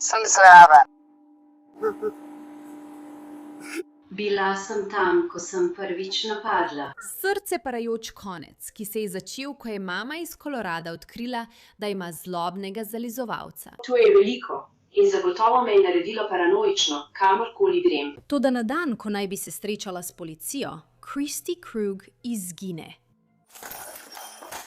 Sem zraven. Bila sem tam, ko sem prvič napadla. Srce parajoč konec, ki se je začel, ko je mama iz Kolorada odkrila, da ima zlobnega zalizovalca. To je veliko in zagotovo me je naredilo paranoično, kamorkoli grem. Toda na dan, ko naj bi se srečala s policijo, Christy Krug izgine.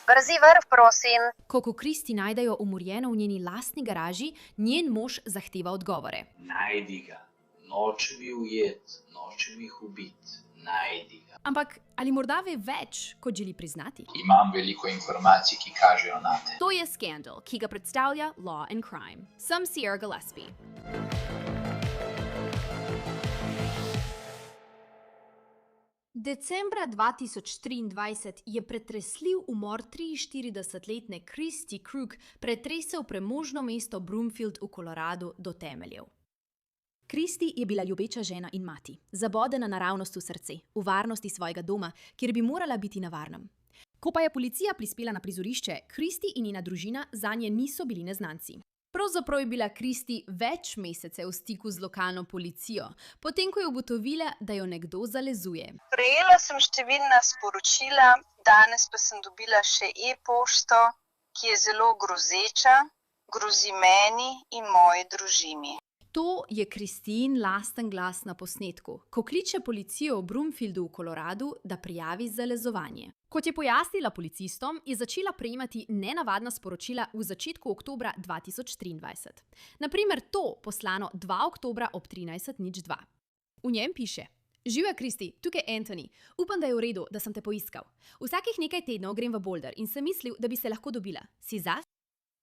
Brzi vrv, prosim. Ko Christy najdejo umorjeno v njeni lastni garaži, njen mož zahteva odgovore. Najdi ga. Nočem jih ujet, nočem jih ubit. Najdi ga. Ampak ali morda ve več, kot želi priznati? Imam veliko informacij, ki kažejo nate. To je Scandal, ki ga predstavlja Law and Crime. Sem Sierra Gillespie. Decembra 2023 je pretresljiv umor 43-letne Christy Krug pretresel premožno mesto Broomfield v Koloradu do temeljev. Christy je bila ljubeča žena in mati, zabodena naravnost v srce, v varnosti svojega doma, kjer bi morala biti na varnem. Ko pa je policija prispela na prizorišče, Christy in njena družina zanje niso bili neznanci. Pravzaprav je bila Christy več mesecev v stiku z lokalno policijo, potem ko je ugotovila, da jo nekdo zalezuje. Prejela sem številna sporočila, danes pa sem dobila še e-pošto, ki je zelo grozeča, grozi meni in moji družini. To je Christine lasten glas na posnetku, ko kliče policijo v Broomfieldu v Koloradu, da prijavi zalezovanje. Kot je pojasnila policistom, je začela prejemati nenavadna sporočila v začetku oktobra 2023. Naprimer to, poslano 2. oktobra ob 13:02. V njem piše: Živja Christy, tukaj Anthony. Upam, da je v redu, da sem te poiskal. Vsakih nekaj tednov grem v Boulder in sem mislil, da bi se lahko dobila. Si za?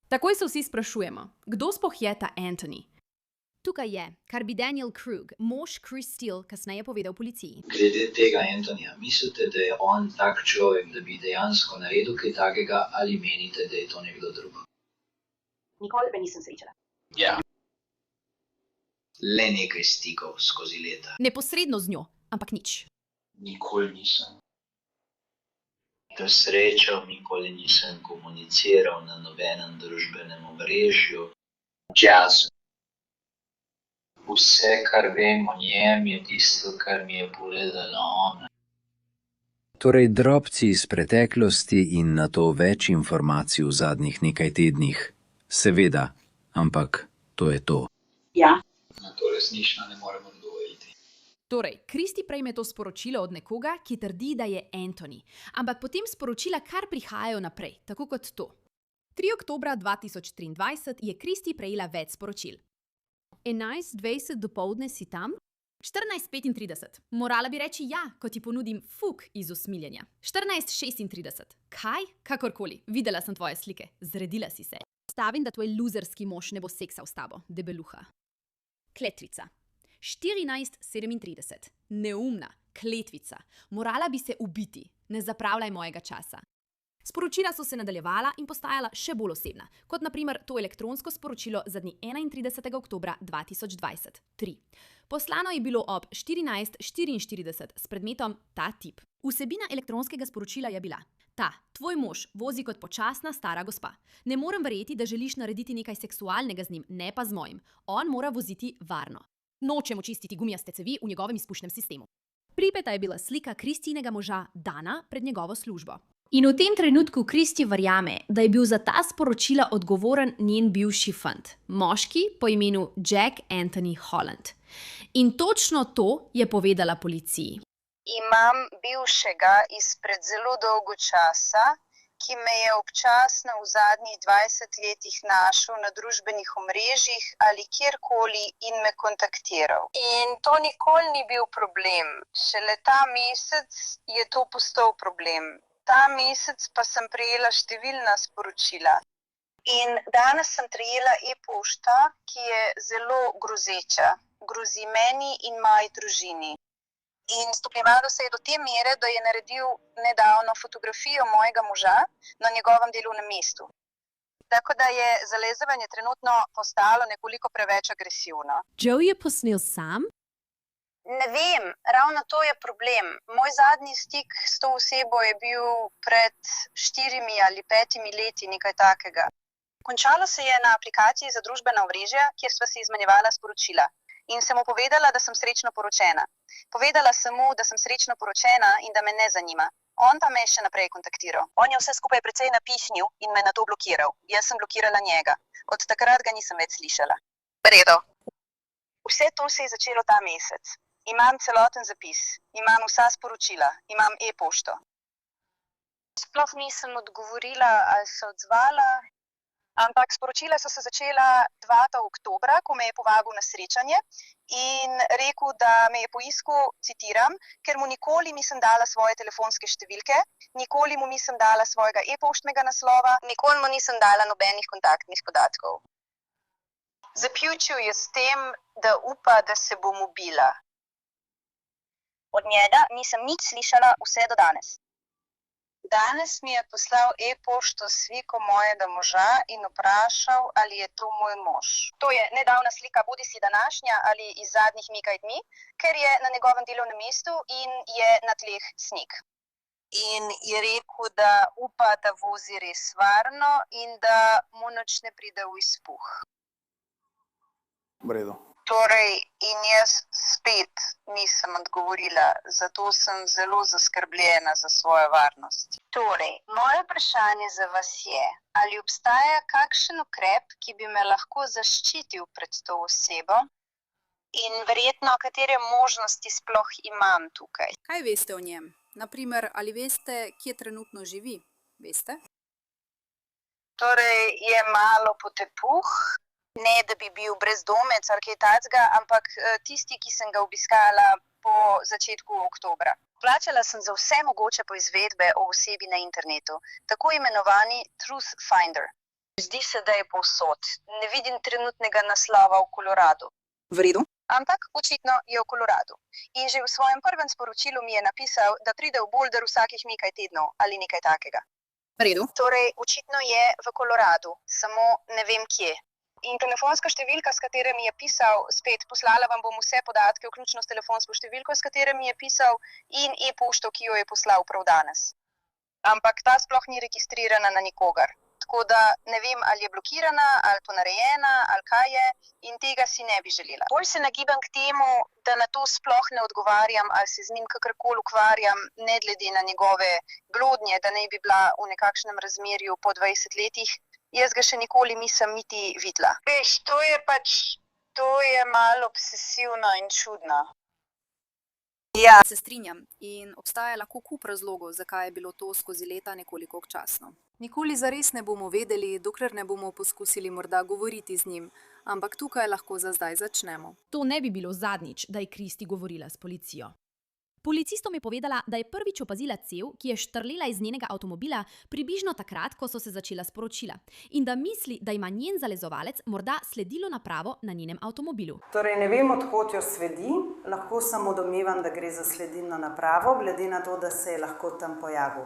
Takoj se vsi sprašujemo, kdo sploh je ta Anthony? Tukaj je, kar bi Daniel Krug, mož Chris Steele, kasneje povedal policiji. Glede tega Antonija, mislite, da je on tak človek, da bi dejansko naredil kaj takega, ali menite, da je to nekdo drug? Nikoli me nisem srečala. Ja. Le nekaj stikov skozi leta. Neposredno z njo, ampak nič. Nikoli nisem srečal, nikoli nisem komuniciral na nobenem družbenem omrežju. Jazz. Vse, kar vem o njem, je tisto, kar mi je povedala ona. Torej drobci iz preteklosti in na to več informacij v zadnjih nekaj tednih. Seveda, ampak to je to. Ja. Na to resnično ne moremo odgovoriti. Torej, Christy prejme to sporočilo od nekoga, ki trdi, da je Anthony. Ampak potem sporočila kar prihajajo naprej, tako kot to. 3. oktobra 2023 je Christy prejela več sporočil. 11:20 dopoldne si tam? 14:35. Morala bi reči ja, ko ti ponudim fuk iz usmiljenja. 14:36. Kaj? Kakorkoli. Videla sem tvoje slike. Zredila si se. Stavim, da tvoj luzerski mož ne bo seksal s tabo, debeluha. Kletvica. 14:37. Neumna. Kletvica. Morala bi se ubiti. Ne zapravljaj mojega časa. Sporočila so se nadaljevala in postajala še bolj osebna, kot naprimer to elektronsko sporočilo za dni 31. oktobra 2020. 3. Poslano je bilo ob 14:44 s predmetom ta tip. Vsebina elektronskega sporočila je bila: Ta, tvoj mož, vozi kot počasna stara gospa. Ne morem verjeti, da želiš narediti nekaj seksualnega z njim, ne pa z mojim. On mora voziti varno. Nočem očistiti gumijaste cevi v njegovem izpušnem sistemu. Pripeta je bila slika Christynega moža Dana pred njegovo službo. In v tem trenutku Christy verjame, da je bil za ta sporočila odgovoren njen bivši fant, moški po imenu Jack Anthony Holland. In točno to je povedala policiji. Imam bivšega izpred zelo dolgo časa, ki me je občasno v zadnjih 20 letih našel na družbenih omrežjih ali kjerkoli in me kontaktiral. In to nikoli ni bil problem. Šele ta mesec je to postal problem. Ta mesec pa sem prejela številna sporočila. In danes sem prejela e-pošta, ki je zelo grozeča. Grozi meni in moji družini. In stopnjevalo se je do te mere, da je naredil nedavno fotografijo mojega moža na njegovem delovnem mestu. Tako da je zalezovanje trenutno postalo nekoliko preveč agresivno. Joe je posnel sam? Ne vem, ravno to je problem. Moj zadnji stik s to osebo je bil pred 4 ali 5 leti, nekaj takega. Končalo se je na aplikaciji za družbena omrežja, kjer sva si izmenjevala sporočila. In sem mu povedala, da sem srečno poročena. Povedala sem mu, da sem srečno poročena in da me ne zanima. On pa me je še naprej kontaktiral. On je vse skupaj precej napihnil in me nato blokiral. Jaz sem blokirala njega. Od takrat ga nisem več slišala. V redu. Vse to se je začelo ta mesec. Imam celoten zapis, imam vsa sporočila, imam e-pošto. Sploh nisem odgovorila ali se odzvala, ampak sporočila so se začela 2. oktobra, ko me je povabil na srečanje in rekel, da me je poiskal, citiram, ker mu nikoli nisem dala svoje telefonske številke, nikoli mu nisem dala svojega e-poštnega naslova, nikoli mu nisem dala nobenih kontaktnih podatkov. Zaključil je s tem, da upa, da se bom ubila. Od njega nisem nič slišala vse do danes. Danes mi je poslal e-pošto s sliko mojega moža in vprašal, ali je to moj mož. To je nedavna slika, bodisi današnja ali iz zadnjih nekaj dni, ker je na njegovem delovnem mestu in je na tleh sneg. In je rekel, da upa, da vozi res varno in da mu nič ne pride v izpuh. V redu. Torej, in jaz spet nisem odgovorila, zato sem zelo zaskrbljena za svojo varnost. Torej, moje vprašanje za vas je, ali obstaja kakšen ukrep, ki bi me lahko zaščitil pred to osebo in verjetno katere možnosti sploh imam tukaj. Kaj veste o njem? Naprimer, ali veste, kje trenutno živi? Veste? Torej, je malo potepuh. Ne, da bi bil brezdomec ali kaj takega, ampak tisti, ki sem ga obiskala po začetku oktobra. Plačala sem za vse mogoče poizvedbe o osebi na internetu, tako imenovani Truth Finder. Zdi se, da je povsod. Ne vidim trenutnega naslova v Koloradu. V redu. Ampak očitno je v Koloradu. In že v svojem prvem sporočilu mi je napisal, da pride v Boulder vsakih nekaj tednov ali nekaj takega. V redu. Torej, očitno je v Koloradu, samo ne vem kje. In telefonska številka, s katero mi je pisal, spet poslala vam bom vse podatke, vključno s telefonsko številko, s katero mi je pisal, in e-pošto, ki jo je poslal prav danes. Ampak ta sploh ni registrirana na nikogar. Tako da ne vem, ali je blokirana, ali ponarejena, ali kaj je, in tega si ne bi želela. Bolj se nagibam k temu, da na to sploh ne odgovarjam, ali se z njim kakorkoli ukvarjam, ne glede na njegove blodnje, da ne bi bila v nekakšnem razmerju po 20 letih. Jaz ga še nikoli nisem niti videla. Veš, to je malo obsesivno in čudno. Ja. Se strinjam in obstaja lahko kup razlogov, zakaj je bilo to skozi leta nekoliko občasno. Nikoli zares ne bomo vedeli, dokler ne bomo poskusili morda govoriti z njim, ampak tukaj lahko za zdaj začnemo. To ne bi bilo zadnjič, da je Kristi govorila s policijo. Policistom je povedala, da je prvič opazila cev, ki je štrlela iz njenega avtomobila približno takrat, ko so se začela sporočila, in da misli, da ima njen zalezovalec morda sledilo napravo na njenem avtomobilu. Torej, ne vem, odkot jo sledi, lahko samo domnevam, da gre za sledilno napravo, glede na to, da se je lahko tam pojavil.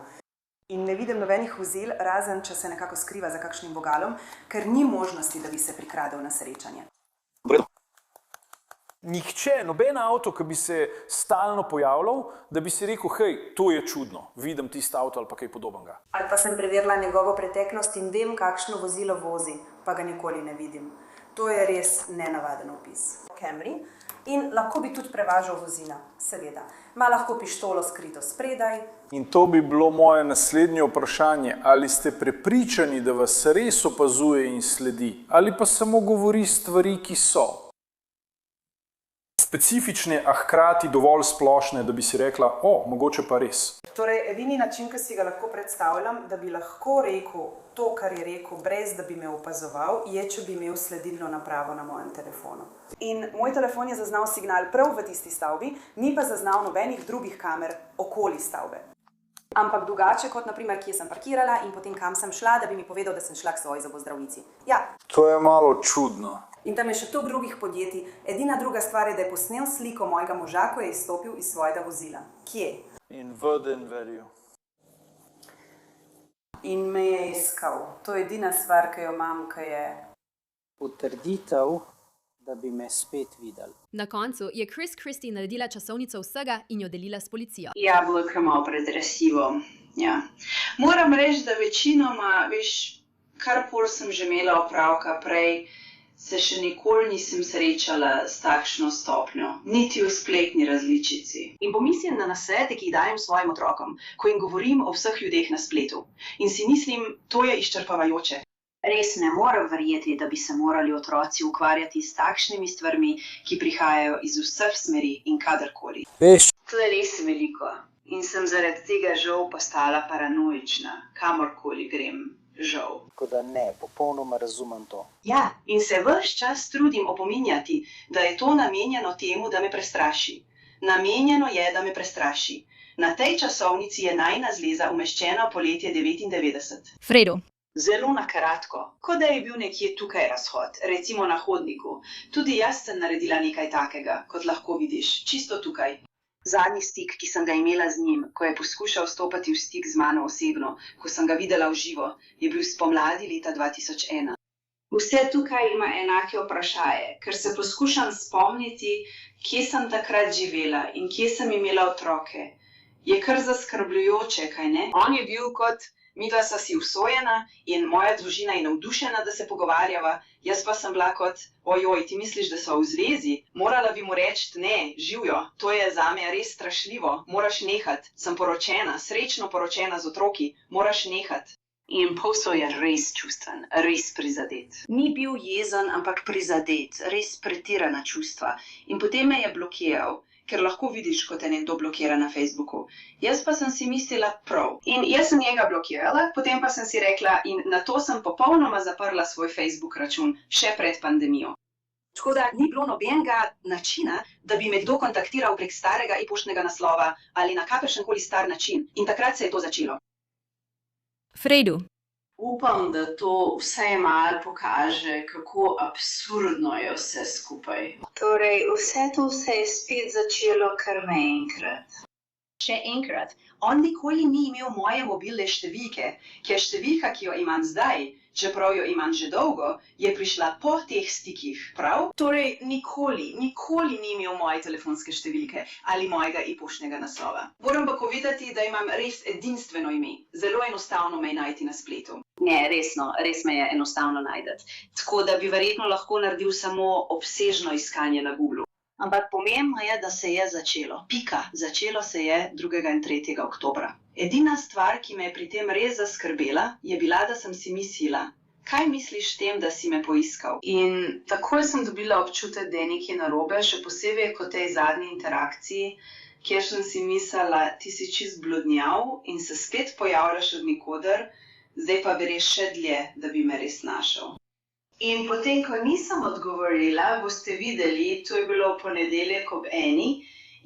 In ne vidim nobenih vozil, razen če se nekako skriva za kakšnim vogalom, ker ni možnosti, da bi se prikradel na srečanje. Nihče, noben avto, ki bi se stalno pojavljal, da bi si rekel, hej, to je čudno, vidim tisto avto ali pa kaj podobnega. Ali pa sem preverila njegovo preteklost in vem, kakšno vozilo vozi, pa ga nikoli ne vidim. To je res nenavaden opis. Camry. In lahko bi tudi prevažal vozila, seveda. Ma lahko pištolo skrito spredaj. In to bi bilo moje naslednje vprašanje, ali ste prepričani, da vas res opazuje in sledi, ali pa samo govori stvari, ki so. Specifične, a hkrati dovolj splošne, da bi si rekla, mogoče pa res. Torej, edini način, ki si ga lahko predstavljam, da bi lahko rekel to, kar je rekel, brez da bi me opazoval, je, če bi imel sledilno napravo na mojem telefonu. In moj telefon je zaznal signal prav v tisti stavbi, ni pa zaznal nobenih drugih kamer okoli stavbe. Ampak drugače, kot naprimer, kje sem parkirala in potem kam sem šla, da bi mi povedal, da sem šla k svoji zobozdravnici. Ja. To je malo čudno. In tam je še toliko drugih podjetij. Edina druga stvar je, da je posnel sliko mojega moža, ko je izstopil iz svojega vozila. Kje? In v Denverju. In me je iskal. To je edina stvar, ki jo imam, ki je potrditev, da bi me spet videli. Na koncu je Chris Christie naredila časovnico vsega in jo delila s policijo. Ja, bilo je kar malo pretresljivo. Ja. Moram reči, da večinoma, Karkoli sem že imela opravka prej, se še nikoli nisem srečala s takšno stopnjo, niti v spletni različici. In pomislim na nasvete, ki jih dajem svojim otrokom, ko jim govorim o vseh ljudeh na spletu. In si mislim, to je izčrpavajoče. Res ne morem verjeti, da bi se morali otroci ukvarjati s takšnimi stvarmi, ki prihajajo iz vseh smeri in kadarkoli. To je res veliko in sem zaradi tega žal postala paranoična, kamorkoli grem. Žal. Tako da ne, popolnoma razumem to. Ja, in se ves čas trudim opominjati, da je to namenjeno temu, da me prestraši. Namenjeno je, da me prestraši. Na tej časovnici je najina zleza umeščena v poletje 99. Fredo. Zelo na kratko, kot da je bil nekje tukaj razhod, recimo na hodniku. Tudi jaz sem naredila nekaj takega, kot lahko vidiš, čisto tukaj. Zadnji stik, ki sem ga imela z njim, ko je poskušal stopati v stik z mano osebno, ko sem ga videla v živo, je bil spomladi leta 2001. Vse tukaj ima enake vprašaje, ker se poskušam spomniti, kje sem takrat živela in kje sem imela otroke. Je kar zaskrbljujoče, kaj ne? On je bil kot, midva sta si usojena in moja družina je navdušena, da se pogovarjava, jaz pa sem bila kot, ojoj, ti misliš, da so v zvezi? Morala bi mu reči, ne, živjo, to je zame res strašljivo, moraš nehat, sem poročena, srečno poročena z otroki, moraš nehat. In Poso je res čustven, res prizadet. Ni bil jezen, ampak prizadet, res pretirana čustva. In potem me je blokiral, ker lahko vidiš, ko te nekdo blokira na Facebooku. Jaz pa sem si mislila prav. In jaz sem njega blokirala, potem pa sem si rekla in na to sem popolnoma zaprla svoj Facebook račun, še pred pandemijo. Tako da ni bilo nobenega načina, da bi me kdo kontaktiral prek starega e-poštnega naslova ali na kakršenkoli star način. In takrat se je to začelo. Fredo. Upam, da to vsaj malo pokaže, kako absurdno je vse skupaj. Torej, vse to se je spet začelo kar naenkrat. Še enkrat, on nikoli ni imel moje mobilne številke, ker številka, ki jo imam zdaj, čeprav jo imam že dolgo, je prišla po teh stikih, prav? Torej, nikoli ni imel moje telefonske številke ali mojega e-poštnega naslova. Moram pa povedati, da imam res edinstveno ime. Zelo enostavno me je najti na spletu. Ne, resno, res me je enostavno najdeti. Tako da bi verjetno lahko naredil samo obsežno iskanje na Googlu. Ampak pomembno je, da se je začelo. Pika, začelo se je 2. in 3. oktobra. Edina stvar, ki me je pri tem res zaskrbela, je bila, da sem si mislila, kaj misliš s tem, da si me poiskal? In takoj sem dobila občutek, da je nekaj narobe, še posebej kot tej zadnji interakciji, kjer sem si mislila, ti si čist blodnjav in se spet pojavljaš od nikoder, zdaj pa bi res še dlje, da bi me res našel. In potem, ko nisem odgovorila, boste videli, to je bilo v ponedeljek ob 1,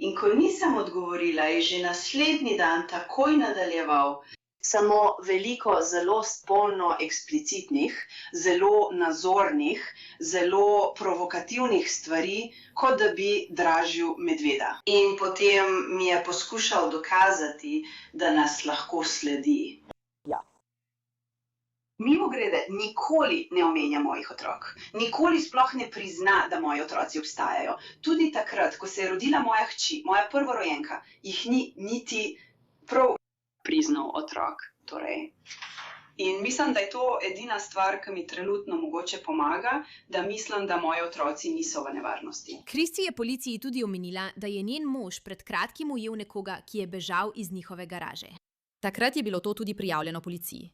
in ko nisem odgovorila, je že naslednji dan takoj nadaljeval. Samo veliko zelo spolno eksplicitnih, zelo nazornih, zelo provokativnih stvari, kot da bi dražil medveda. In potem mi je poskušal dokazati, da nas lahko sledi. Mimogrede, nikoli ne omenja mojih otrok. Nikoli sploh ne prizna, da moji otroci obstajajo. Tudi takrat, ko se je rodila moja hči, moja prvorojenka, jih ni niti prav priznal otrok. Torej. In mislim, da je to edina stvar, ki mi trenutno mogoče pomaga, da mislim, da moji otroci niso v nevarnosti. Kristi je policiji tudi omenila, da je njen mož pred kratkim ujel nekoga, ki je bežal iz njihove garaže. Takrat je bilo to tudi prijavljeno policiji.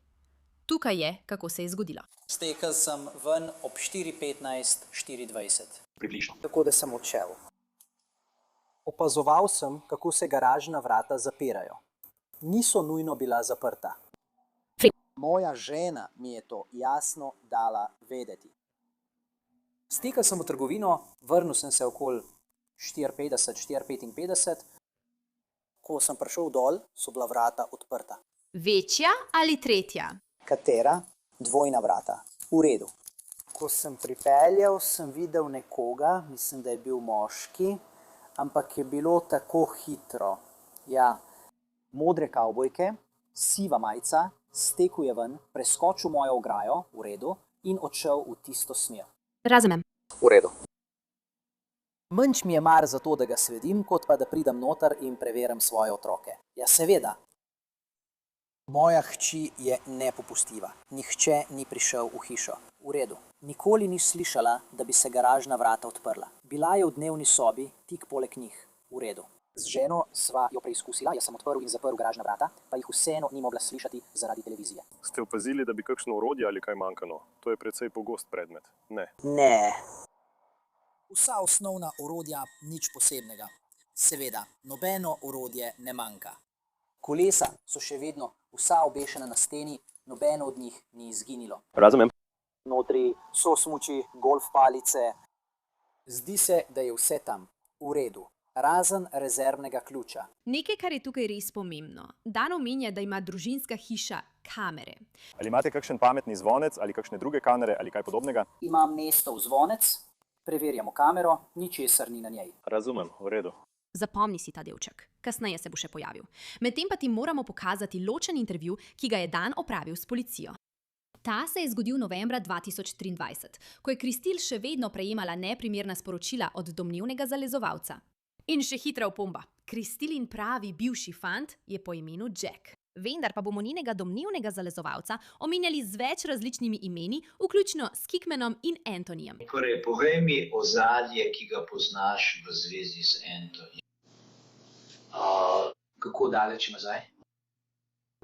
Tukaj je, kako se je zgodilo. Stekel sem ven ob 4:15, 4:20. Približno. Tako da sem odšel. Opazoval sem, kako se garažna vrata zapirajo. Niso nujno bila zaprta. Moja žena mi je to jasno dala vedeti. Stekel sem v trgovino, vrnil sem se okoli 4:50, 4:55. Ko sem prišel dol, so bila vrata odprta. Večja ali tretja? Katera? Dvojna vrata. V redu. Ko sem pripeljal, sem videl nekoga, mislim, da je bil moški, ampak je bilo tako hitro. Ja, modre kavbojke, siva majica, stekel je ven, preskočil mojo ograjo, v redu, in odšel v tisto smer. Razumem. V redu. Manj mi je mar za to, da ga sledim, kot pa da pridem noter in preverim svoje otroke. Ja, seveda. Moja hči je nepopustljiva. Nihče ni prišel v hišo. V redu. Nikoli ni slišala, da bi se garažna vrata odprla. Bila je v dnevni sobi, tik poleg njih. V redu. Z ženo sva jo preizkusila, jaz sem odprl in zaprl garažna vrata, pa jih vseeno ni mogla slišati zaradi televizije. Ste opazili, da bi kakšno orodje ali kaj manjkalo? To je precej pogost predmet. Ne. Ne. Vsa osnovna orodja, nič posebnega. Seveda, nobeno orodje ne manjka. Kolesa so še vedno vsa obešena na steni, nobeno od njih ni izginilo. Razumem. Notri so smuči, golf palice. Zdi se, da je vse tam, v redu. Razen rezervnega ključa. Nekaj, kar je tukaj res pomembno. Dan omenja, da ima družinska hiša kamere. Ali imate kakšen pametni zvonec ali kakšne druge kamere ali kaj podobnega? Imam Nestov zvonec, preverjamo kamero, ničesar ni na njej. Razumem, v redu. Zapomni si ta delček. Kasneje se bo še pojavil. Medtem pa ti moramo pokazati ločen intervju, ki ga je Dan opravil s policijo. Ta se je zgodil novembra 2023, ko je Kristil še vedno prejemala neprimerna sporočila od domnevnega zalezovalca. In še hitra opomba. Kristilin pravi bivši fant je po imenu Jack. Vendar pa bomo njenega domnevnega zalezovalca omenjali z več različnimi imeni, vključno s Kickmanom in Antonijem. Torej, povej mi ozadje, ki ga poznaš v zvezi z Antonijem. Kako daleč nazaj?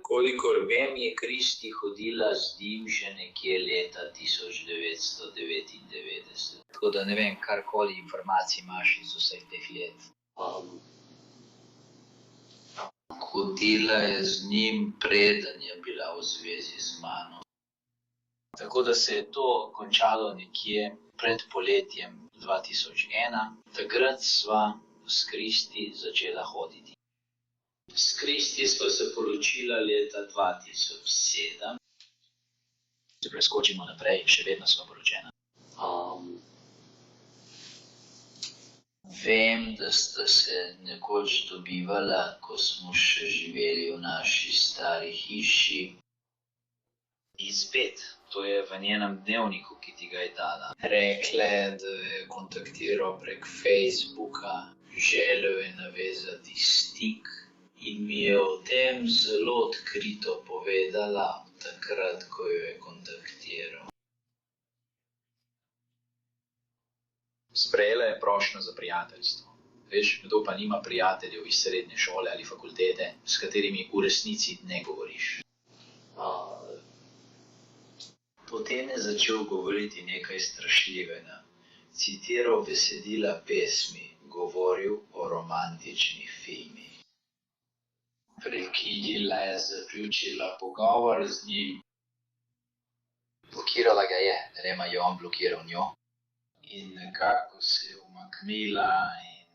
Kolikor vem, je Kristi hodila z njim že nekje leta 1999. Tako da ne vem, karkoli informacij imaš iz vseh teh let. Hodila je z njim, preden je bila v zvezi z mano. Tako da se je to končalo nekje pred poletjem 2001. Takrat sva s Kristi začela hoditi. S Kristi sva se poročila leta 2007. Se preskočimo naprej, še vedno sva poročena. Vem, da sta se nekoč dobivala, ko smo še živeli v naši stari hiši. Izpet, to je v njenem dnevniku, ki ti ga je dala. Rekla je, da je kontaktiral prek Facebooka, želel je navezati stik in mi je o tem zelo odkrito povedala takrat, ko jo je kontaktiral. Sprejela je prošnjo za prijateljstvo. Veš, kdo pa nima prijateljev iz srednje šole ali fakultete, s katerimi v resnici ne govoriš. Potem je začel govoriti nekaj strašljivega. Citiral besedila pesmi, govoril o romantičnih filmih. Prekinila je, zaključila pogovor z njim. Blokirala ga je, Rema je on blokiral njo. In nekako se je umaknila in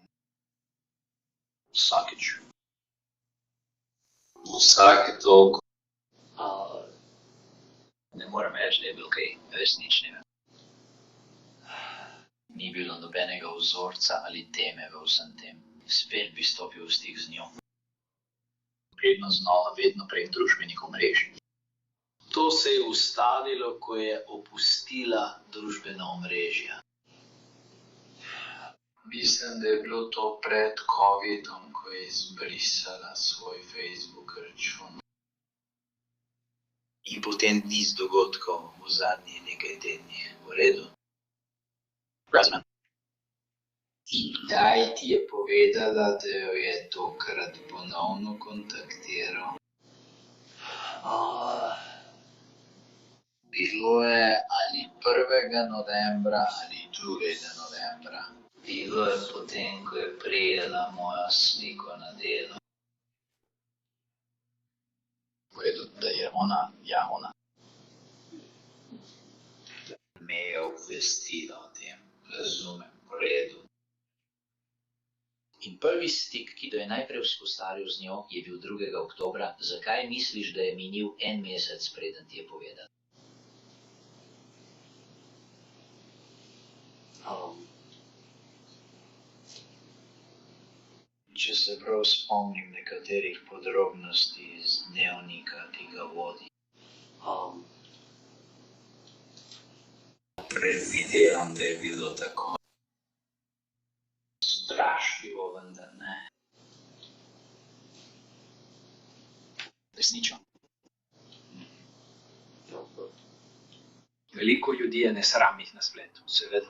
vsakič. Vsake toliko. Ne moram reči, da je bil kaj resničnega. Ni bilo nobenega vzorca ali teme v vsem tem. Spet bi stopil v stik z njo. Vedno znova, vedno prek družbenih omrežij. To se je ustavilo, ko je opustila družbena omrežja. Mislim, da je bilo to pred COVID-om, ko je izbrisala svoj Facebook račun. In potem niz dogodkov v zadnjih nekaj tednih. V redu? Razumem. In kdaj ti je povedala, da jo je tokrat ponovno kontaktiral? Bilo je ali 1. novembra ali 2. novembra. Bilo je potem, ko je prijela mojo sliko na delo. Povedal, da je ona, ja ona. Me je obvestila o tem, razumem, v redu. In prvi stik, ki ga je najprej vzpostavil z njo, je bil 2. oktobra. Zakaj misliš, da je minil en mesec, preden ti je povedal? Če se prav spomnim nekaterih podrobnosti iz dnevnika, ki ga vodi. Predvidevam, da je bilo tako. Strašljivo, vendar ne. Resnično. Veliko ljudi je nesramnih na spletu, seveda.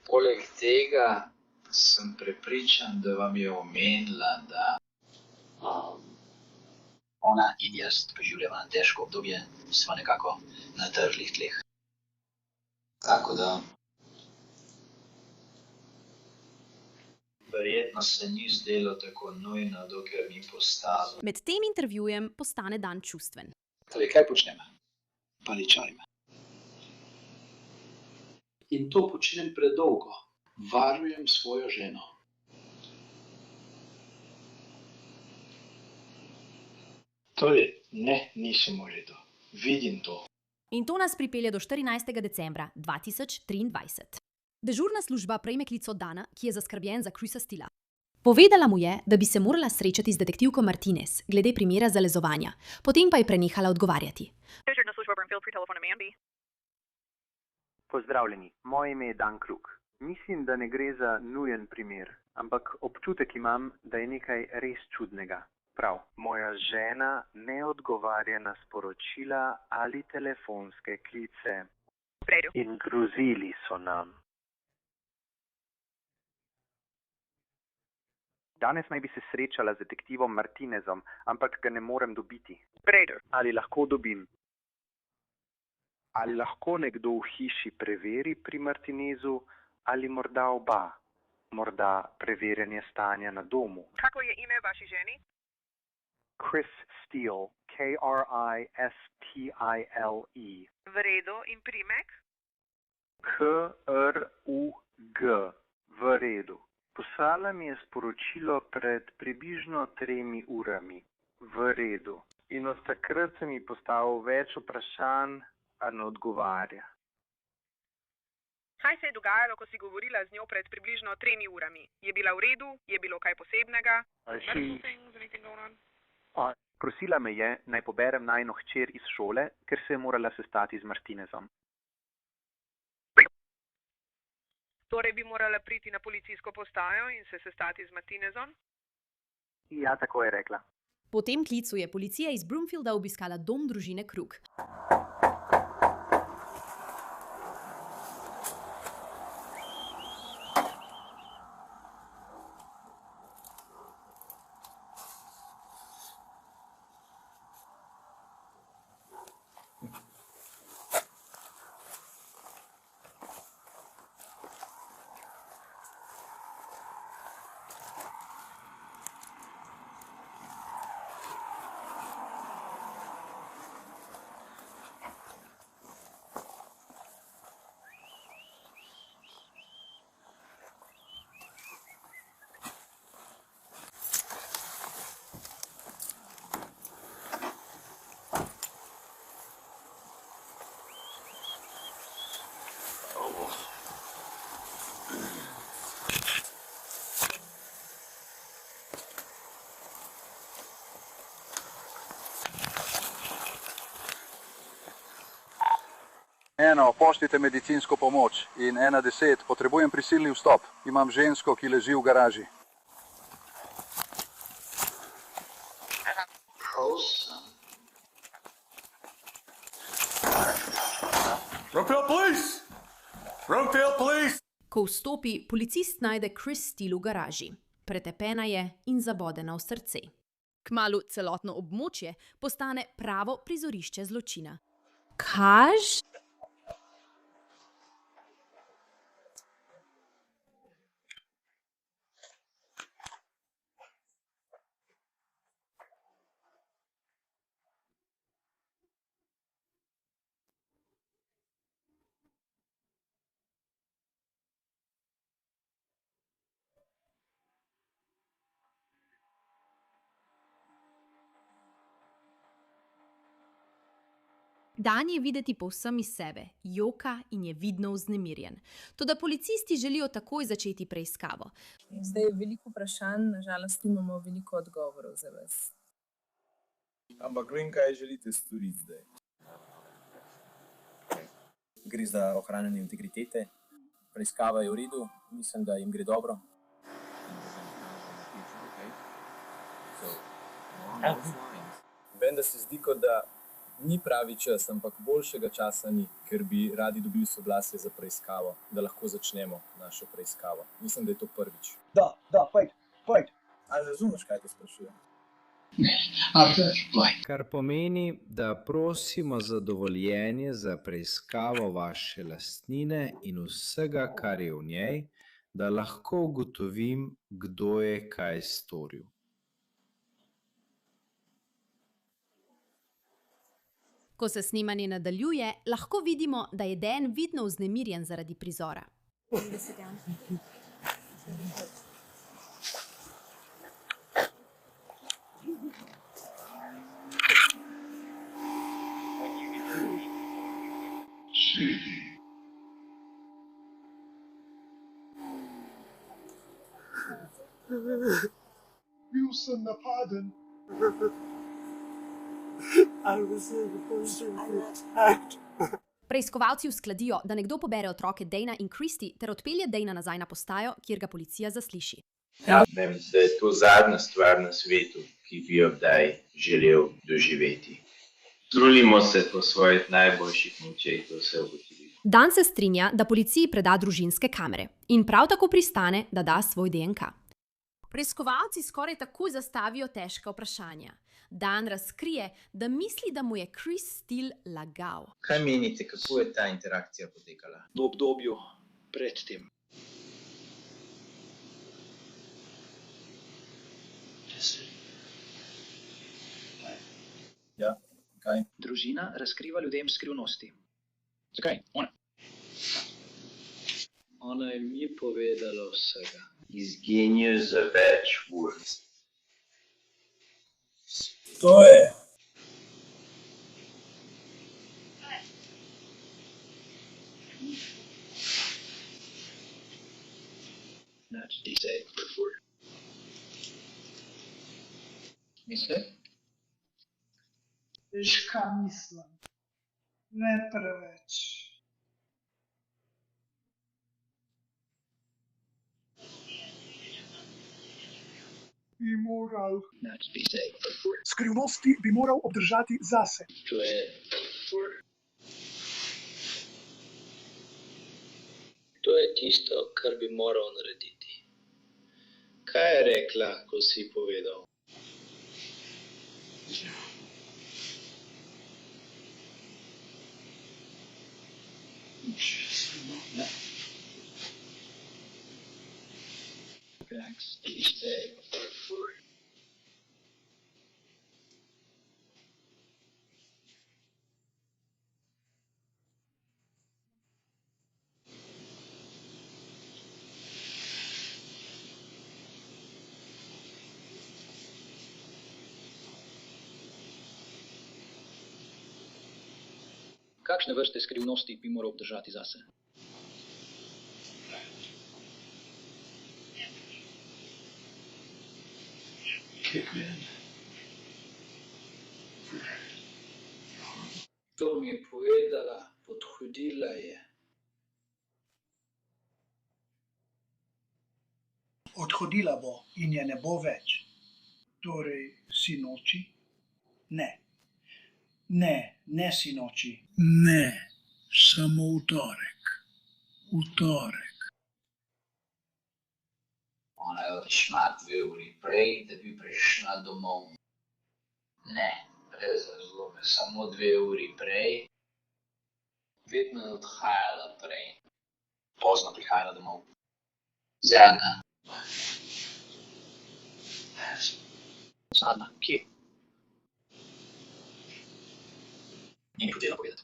Poleg tega sem prepričan, da vam je omenila, da ona in jaz preživljava težko obdobje, sva nekako na trhlih tleh. Tako da verjetno se ni zdelo tako nujno, dokler ni postalo. Med tem intervjujem postane Dan čustven. Torej, kaj počnem? Paničarim. In to počnem predolgo. Varujem svojo ženo. Torej, ne, nisem v redu. Vidim to. In to nas pripelje do 14. decembra 2023. Dežurna služba prejme klic od Dana, ki je zaskrbljen za Chrisa Steela. Povedala mu je, da bi se morala srečati z detektivko Martinez glede primera zalezovanja, potem pa je prenehala odgovarjati. Dežurna služba Brimfield pri telefonu Manby. Pozdravljeni, moje ime je Dan Kruk. Mislim, da ne gre za nujen primer, ampak občutek imam, da je nekaj res čudnega. Prav, moja žena ne odgovarja na sporočila ali telefonske klice. In grozili so nam. Danes naj bi se srečala z detektivom Martinezom, ampak ga ne morem dobiti. Ali lahko dobim? Ali lahko nekdo v hiši preveri pri Martinezu ali morda oba? Morda preverjanje stanja na domu. Kako je ime vaši ženi? Chris Steele, K-R-I-S-T-I-L-E. V redu in primek? K-R-U-G, v redu. Poslala mi je sporočilo pred približno 3 urami. V redu. In od takrat se mi postavil več vprašanj, a ne odgovarja. Kaj se je dogajalo, ko si govorila z njo pred približno 3 urami? Je bila v redu? Je bilo kaj posebnega? Prosila me je, naj poberem najino hčer iz šole, ker se je morala sestati z Martinezom. Torej bi morala priti na policijsko postajo in se sestati z Martinezom? Ja, tako je rekla. Po tem klicu je policija iz Broomfielda obiskala dom družine Kruk. Eno, pošljite medicinsko pomoč in 110, potrebujem prisilni vstop. Imam žensko, ki leži v garaži. Ko vstopi, policist najde Chris Steele v garaži. Pretepena je in zabodena v srce. Kmalu celotno območje postane pravo prizorišče zločina. Kaj? Dan je videti povsem iz sebe, joka in je vidno vznemirjen. Toda policisti želijo takoj začeti preiskavo. Zdaj je veliko vprašanj, nažalost imamo veliko odgovorov za vas. Ampak vem, kaj želite storiti zdaj. Gre za ohranjanje integritete, preiskava je v redu, mislim, da jim gre dobro. Vem, da se zdi, kot da Ni pravi čas, ampak boljšega časa ni, ker bi radi dobili soglasje za preiskavo, da lahko začnemo našo preiskavo. Mislim, da je to prvič. Da, pojď. Ali razumeš, kaj te sprašujem? Kar pomeni, da prosimo za dovoljenje za preiskavo vaše lastnine in vsega, kar je v njej, da lahko ugotovim, kdo je kaj storil. Ko se snemanje nadaljuje, lahko vidimo, da je Dan vidno vznemirjen zaradi prizora. Bil sem napaden. Preiskovalci uskladijo, da nekdo pobere otroke Dana in Christy ter odpelje Dana nazaj na postajo, kjer ga policija zasliši. Vem, da je to zadnja stvar na svetu, ki bi jo kdaj želel doživeti. Trudimo se po svojih najboljših močeh, da vse ugotovimo. Dan se strinja, da policiji preda družinske kamere in prav tako pristane, da da svoj DNK. Preiskovalci skoraj takoj zastavijo težka vprašanja. Dan razkrije, da misli, da mu je Chris Steele lagal. Kaj menite, kako je ta interakcija potekala? V obdobju pred tem. Ja, kaj? Družina razkriva ljudem skrivnosti. Zakaj? Ona. Ona je mi povedala vsega. Izginil za več ur. To je. Misli? Veš, kaj mislim? Ne preveč. Bi moral. Skrivnosti bi moral obdržati zase. To je tisto, kar bi moral narediti. Kaj je rekla, ko si povedal? Kakšne vrste skrivnosti bi moral obdržati zase? To mi je povedala, podhodila je. Odhodila bo in je ne bo več. Torej, sinoči? Ne. Ne sinoči. Ne, samo v torek. V torek. Ona je odšla 2 uri prej, da bi prišla domov. Ne, brez razloga, samo 2 uri prej. Vedno je odhajala prej. Pozno prihajala domov. Zadnja. Zadnja, kje? Ni mi hotela povedati.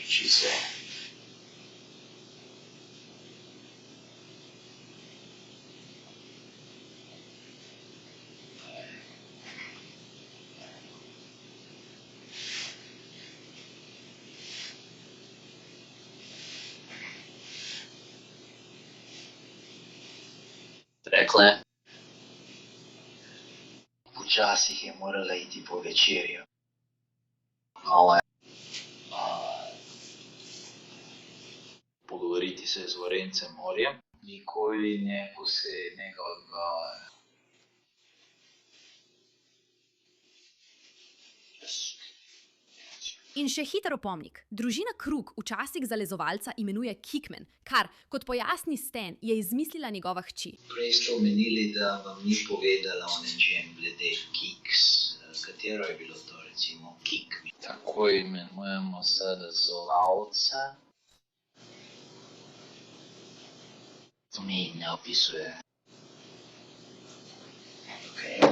She said. Rekla, včasih je morala iti po večerjo. Pogovorila Pogovarjati se z Gorencem morjem, nikoli ne posebnega odgovora. In še hiter opomnik. Družina Krug včasih zalezovalca imenuje Kickman, kar, kot pojasni Stan, je izmislila njegova hči. Prej ste omenili, da vam ni povedala o nečem glede Kicks. Katero je bilo to, recimo, Kick? Tako imenujemo zalezovalca. To mi ne opisuje.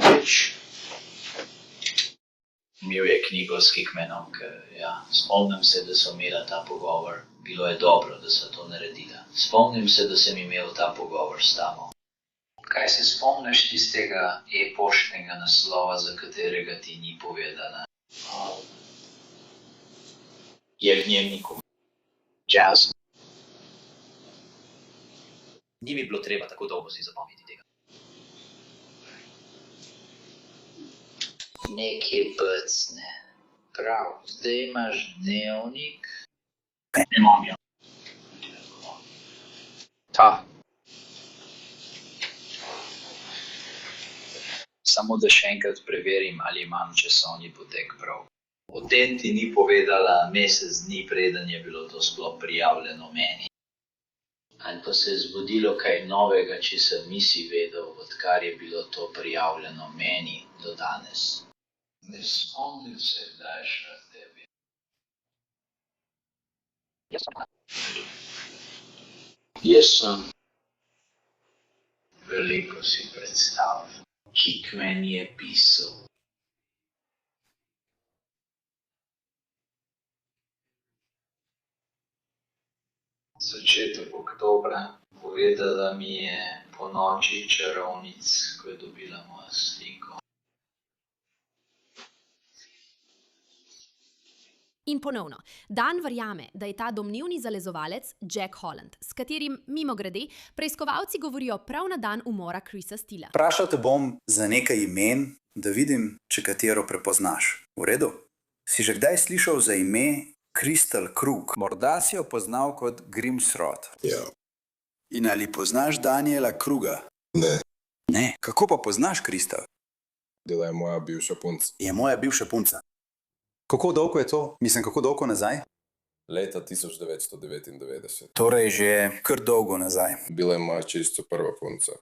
Več. Imel je knjigo s Kickmanom, spomnim se, da so imela ta pogovor. Bilo je dobro, da so to naredila. Spomnim se, da sem imel ta pogovor s tamo. Kaj se spomniš tistega e-poštnega naslova, za katerega ti ni povedala? Je v dnevniku. Jazz. Ni mi bilo treba tako dolgo si zapomniti tega. Nekaj bcne. Prav, zdaj imaš dnevnik. Ne imam jo. Ta. Samo da še enkrat preverim, ali imam časovni potek prav. O tem ti ni povedala mesec dni, preden je bilo to sploh prijavljeno meni. Ali pa se je zgodilo kaj novega, česar nisi vedel, odkar je bilo to prijavljeno meni do danes. Ne spomnim se, kdaj je šla tebi. Jaz sem. Veliko si predstavljal. Kickman je pisal. Začetek oktobra. Povedala mi je po noči čarovnic, ko je dobila mojo sliko. In ponovno, Dan verjame, da je ta domnevni zalezovalec Jack Holland, s katerim, mimogrede, preiskovalci govorijo prav na dan umora Chrisa Steela. Vprašal te bom za nekaj imen, da vidim, če katero prepoznaš. V redu? Si že kdaj slišal za ime Crystal Krug? Morda si jo poznal kot Grimsrod. Ja. In ali poznaš Daniela Kruga? Ne. Ne. Kako pa poznaš Crystal? Bila je moja bivša punca. Je moja bivša punca. Kako dolgo je to? Mislim, kako dolgo nazaj? Leta 1999. Torej že kar dolgo nazaj. Bila je moja čisto prva punca.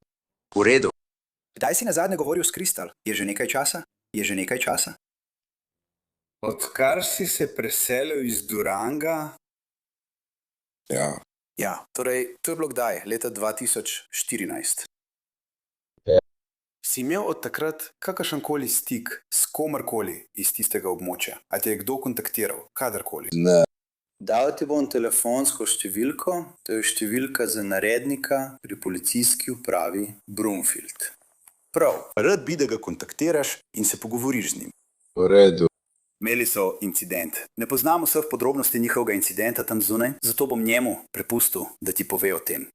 V redu. Kdaj si nazadnje govoril s Crystal? Je že nekaj časa? Je že nekaj časa? Odkar si se preselil iz Duranga? Ja. Ja, torej to je bilo kdaj? Leta 2014. Si imel od takrat kakršenkoli stik s komarkoli iz tistega območja? A te je kdo kontaktiral? Kadarkoli? Ne. Dal ti bom telefonsko številko, to je številka za narednika pri policijski upravi Broomfield. Prav, rad bi, da ga kontaktiraš in se pogovoriš z njim. V redu. Imeli so incident. Ne poznam vseh podrobnosti njihovega incidenta tam zunaj, zato bom njemu prepustil, da ti pove o tem.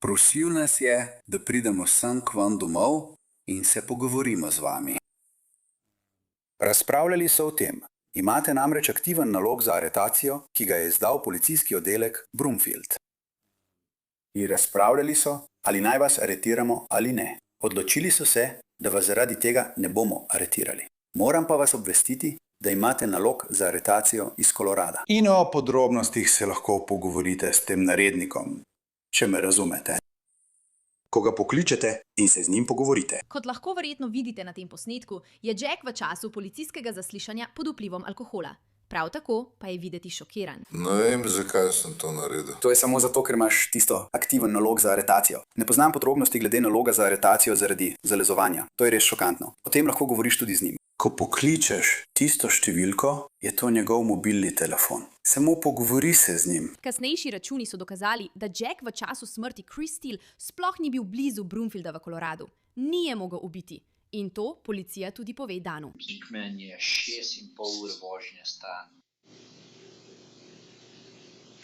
Prosil nas je, da pridemo sem k vam domov in se pogovorimo z vami. Razpravljali so o tem. Imate namreč aktiven nalog za aretacijo, ki ga je izdal policijski oddelek Broomfield. In razpravljali so, ali naj vas aretiramo ali ne. Odločili so se, da vas zaradi tega ne bomo aretirali. Moram pa vas obvestiti, da imate nalog za aretacijo iz Kolorada. In o podrobnostih se lahko pogovorite s tem narednikom, če me razumete. Ko ga pokličete in se z njim pogovorite. Kot lahko verjetno vidite na tem posnetku, je Jack v času policijskega zaslišanja pod vplivom alkohola. Prav tako pa je videti šokiran. Ne vem, zakaj sem to naredil. To je samo zato, ker imaš tisto aktiven nalog za aretacijo. Ne poznam podrobnosti glede naloga za aretacijo zaradi zalezovanja. To je res šokantno. O tem lahko govoriš tudi z njim. Ko pokličeš tisto številko, je to njegov mobilni telefon. Samo pogovori se z njim. Kasnejši računi so dokazali, da Jack v času smrti Chris Steele sploh ni bil blizu Broomfielda v Koloradu. Ni je mogel ubiti. In to policija tudi pove Danu. Kickman je 6,5 ure vožnje stran.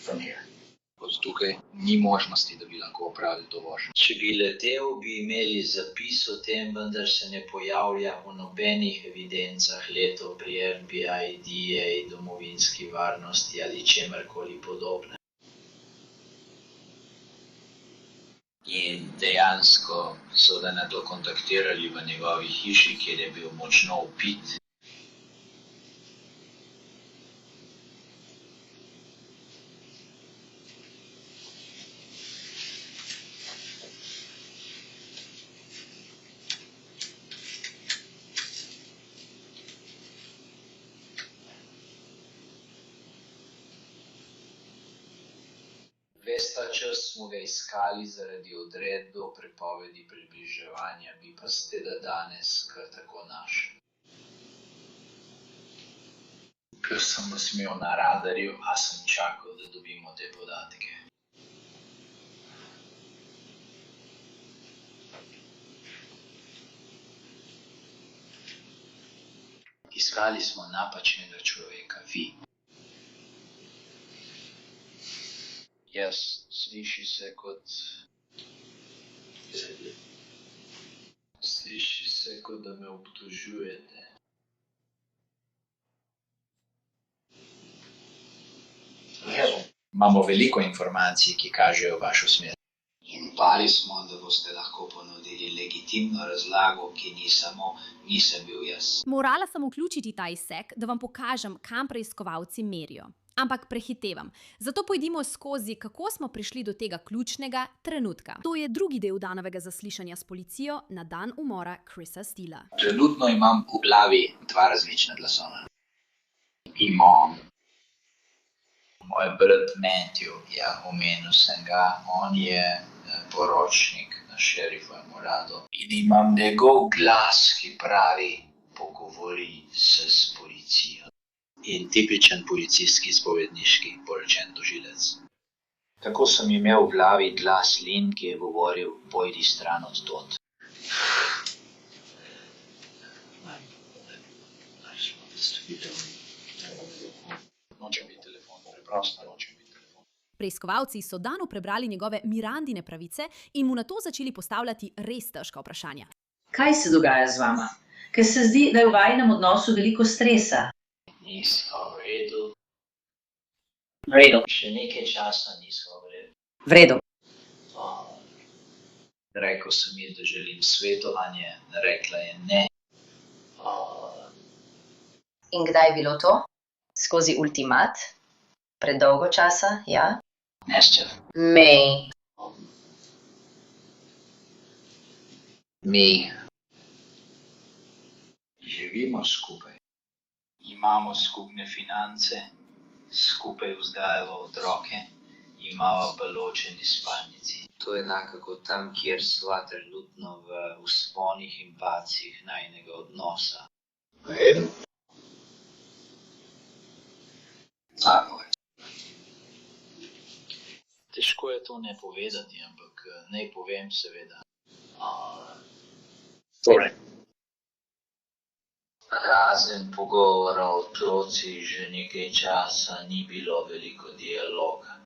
From here. Od tukaj ni možnosti, da bi lahko opravili to vožnjo. Če bi letel, bi imeli zapis o tem, vendar se ne pojavlja v nobenih evidencah letov pri FBI, DEA, domovinski varnosti ali čemerkoli podobne. In dejansko so ga nato kontaktirali v njegovi hiši, kjer je bil močno vpit. Ves ta čas smo ga iskali zaradi odredbe o prepovedi približevanja, bi pa ste ga danes kar tako našli. Ker sem vas imel na radarju, a sem čakal, da dobimo te podatke. Iskali smo napačnega človeka, vi. Jaz, sliši se kot... Sliši se kot, da me obtožujete. Imamo veliko informacij, ki kažejo vašo smer. In bali smo, da boste lahko ponudili legitimno razlago, ki nisem bil jaz. Morala sem vključiti ta izsek, da vam pokažem, kam preiskovalci merijo. Ampak prehitevam. Zato pojdimo skozi, kako smo prišli do tega ključnega trenutka. To je drugi del danovega zaslišanja s policijo na dan umora Chrisa Steela. Trenutno imam v glavi dva različna glasova. Imam moj brat Matthew, ja, omenil sem ga, on je poročnik na šerifovem uradu. In imam njegov glas, ki pravi, pogovori se s policijo. In tipičen policijski spovedniški poročen tožilec. Tako sem imel v glavi glas Lynn, ki je govoril, pojdi stran od tod. Nočem biti telefon, preprosto nočem biti telefon. Preiskovalci so Danu prebrali njegove Mirandine pravice in mu nato začeli postavljati res težka vprašanja. Kaj se dogaja z vama? Ker se zdi, da je v vajinem odnosu veliko stresa. Nismo v redu. V redu. Še nekaj časa nismo v redu. V redu. Rekel sem ji, da želim svetovanje, rekla je ne. In kdaj je bilo to? Skozi ultimat? Predolgo časa, ja? Nesčev. May. Mi živimo skupaj. Imamo skupne finance, skupaj vzgajamo otroke, imamo pa ločeni spalnici. To je enako kot tam, kjer sva trenutno v vzponih in padcih najinega odnosa. Vem? Tako je. Težko je to ne povedati, ampak ne povem seveda. Torej. Razen pogovora o otrocih že nekaj časa ni bilo veliko dialoga.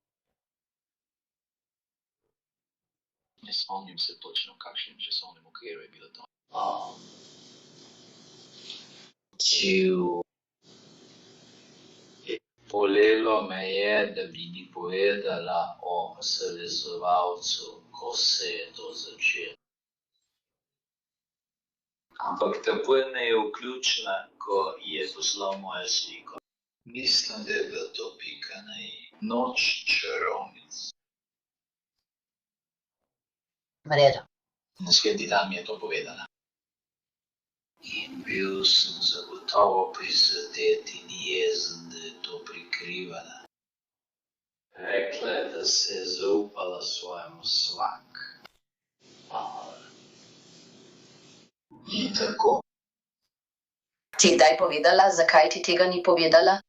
Ne spomnim se točno, v kakšnem časovnem okviru je bilo to. Bolelo me je, da bi mi povedala o zavezovalcu, ko se je to začelo. Ampak ta pojma je vključila, ko je poslal mojo sliko. Mislim, da je bila to pika na i. Noč čarovnic. V redu. Naslednji dan mi je to povedala. In bil sem zagotovo prizadet in jezen, da je to prikrivala. Rekla je, da se je zaupala svojemu svak. In tako. Ti kdaj povedala, zakaj ti tega ni povedala?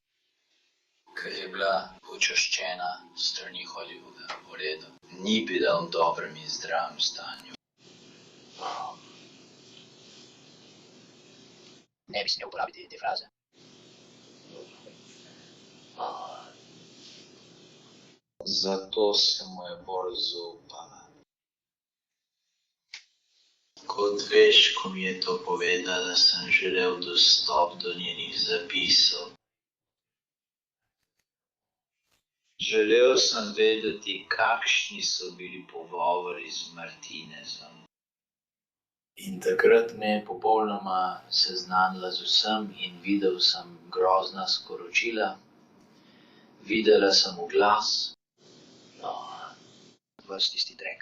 Ker je bila počaščena strani Hollywooda, v redu. Ni bila v dobrem in zdravem stanju. Ne bi smel uporabiti te fraze. Zato se mu je bolj zaupala. Kot veš, ko mi je to povedala, sem želel dostop do njenih zapisov. Želel sem vedeti, kakšni so bili pogovori z Martinezom. In takrat me je popolnoma seznanila z vsem in videl sem grozna sporočila. Videla sem oglas. Vas tisti drek.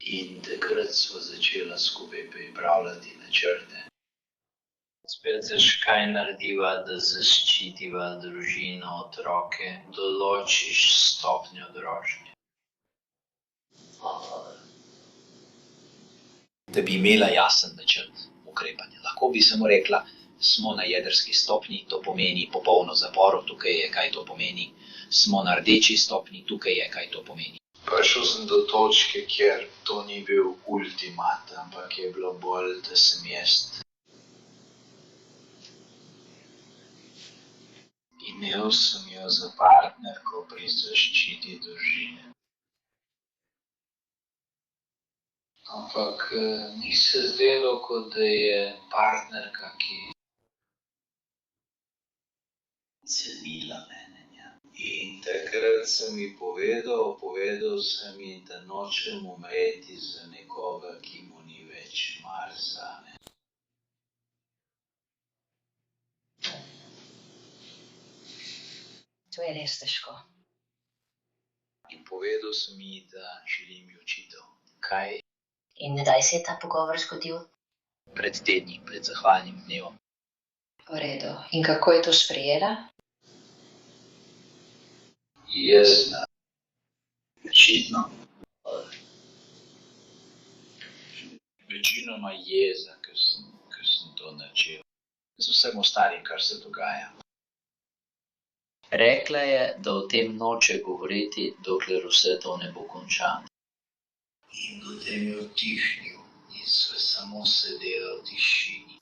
In takrat sva začela skupaj pripravljati načrte. Spet se še kaj narediva, da zaščitiva družino, otroke, določiš stopnjo grožnje. Da bi imela jasen načrt ukrepanja. Lahko bi samo rekla, smo na jedrski stopnji, to pomeni popolno zaporo, tukaj je, kaj to pomeni. Smo na rdeči stopnji, tukaj je, kaj to pomeni. Prišel sem do točke, kjer to ni bil ultimat, ampak je bilo bolj, da sem jaz. Imel sem jo za partnerko pri zaščiti družine. Ampak ni se zdelo, kot da je partnerka, ki cenila mene. In takrat sem ji povedal sem ji, da nočem umreti za nekoga, ki mu ni več mar zame. To je res težko. In povedal sem ji, da želim učitev. Kaj? In kdaj se je ta pogovor zgodil? Pred tedni, pred zahvalnim dnevom. V redu. In kako je to sprejela? Jezna. Očitno. Večinoma jeza, ker sem to načel. Z vsem ostalim, kar se dogaja. Rekla je, da o tem noče govoriti, dokler vse to ne bo končano. In potem je utihnil in sva samo sedela v tišini.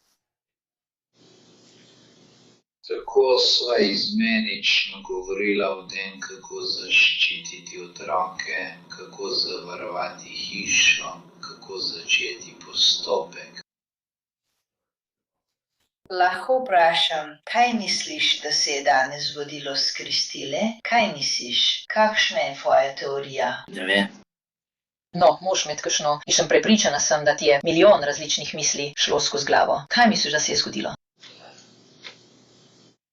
Tako sva izmenično govorila o tem, kako zaščititi otroke, kako zavarovati hišo, kako začeti postopek. Lahko vprašam, kaj misliš, da se je danes zgodilo s Kristile? Kaj misliš? Kakšna je tvoja teorija? Ne vem. No, moš imeti kakšno. In sem prepričana sem, da ti je milijon različnih misli šlo skozi glavo. Kaj misliš, da se je zgodilo?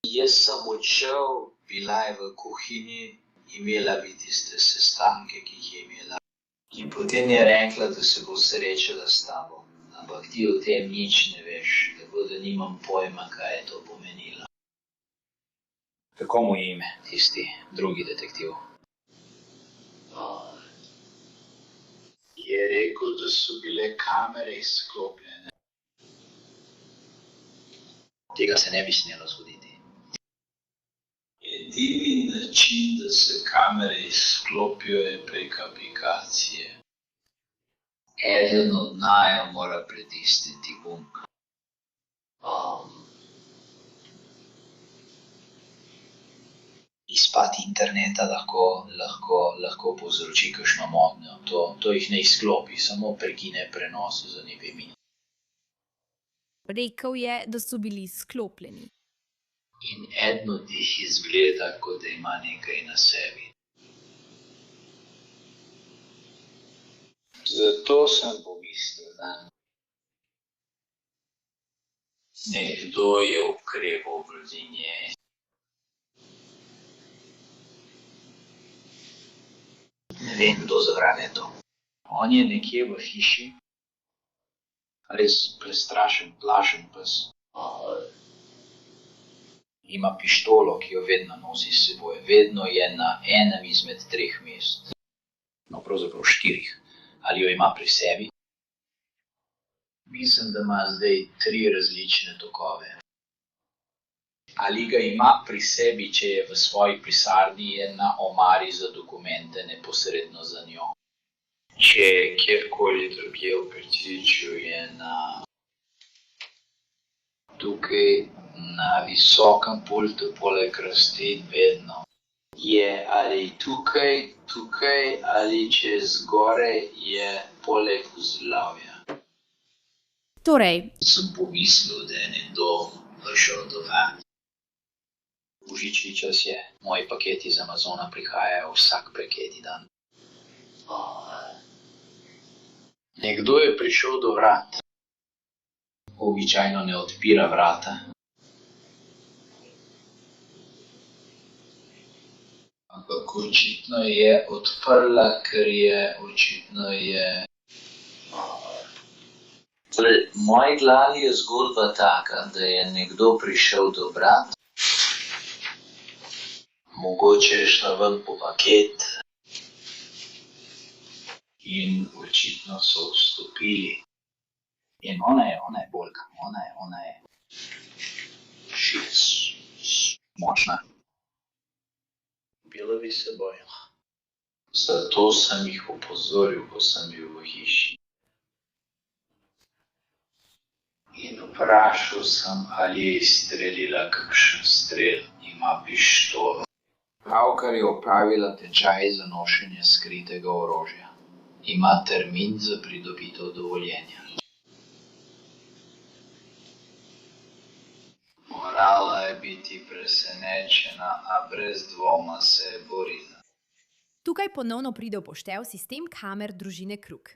Jaz sem odšel, bila je v kuhinji, imela bi tiste sestanke, ki jih je imela. In potem je rekla, da se bo srečala s tabo. Ampak ti o tem nič ne veš, tako da nimam pojma, kaj je to pomenilo. Kako mu je ime, tisti drugi detektiv? Je rekel, da so bile kamere izklopljene. Tega se ne bi smelo zgoditi. Edini način, da se kamere izklopijo, je prek aplikacije. Eden od naju mora pritisniti gumb. Izpad interneta lahko povzroči kakšno motnjo. To jih ne izklopi, samo prekine prenos za nekaj minut. Rekel je, da so bili sklopljeni. In eden od njih izgleda, kot da ima nekaj na sebi. Zato sem pomislil, da nekdo je ukrepal proti njej. Ne vem, kdo zavrane to. On je nekje v hiši, res prestrašen, plašen pes. Ima pištolo, ki jo vedno nosi s seboj. Vedno je na enem izmed 3 mest. No, pravzaprav 4. Ali jo ima pri sebi? Mislim, da ima zdaj 3 različne tokove. Ali ga ima pri sebi, če je v svoji pisarni, je na omari za dokumente neposredno za njo. Če je kjerkoli drugje v prtičju, je tukaj na visokem pultu poleg rasti vedno. Je ali tukaj ali čez gore je poleg vzglavja. Torej, sem pomislil, da je nekdo prišel do vas. Božični čas je. Moji paketi iz Amazona prihajajo vsak preketi dan. Nekdo je prišel do vrat. Običajno ne odpira vrata. Ampak očitno je odprla, ker je očitno je... Torej, v moji glavi je zgodba taka, da je nekdo prišel do vrat, mogoče je šla ven po paket in očitno so vstopili. In ona je bolka, ona je močna. Bila bi se bojala. Zato sem jih opozoril, ko sem bil v hiši. In vprašal sem, ali je izstrelila kakšen strel, ima pištolo. Pravkar je opravila tečaj za nošenje skritega orožja. Ima termin za pridobitev dovoljenja. Morala je biti presenečena, a brez dvoma se je borila. Tukaj ponovno pride v poštev sistem kamer družine Krug.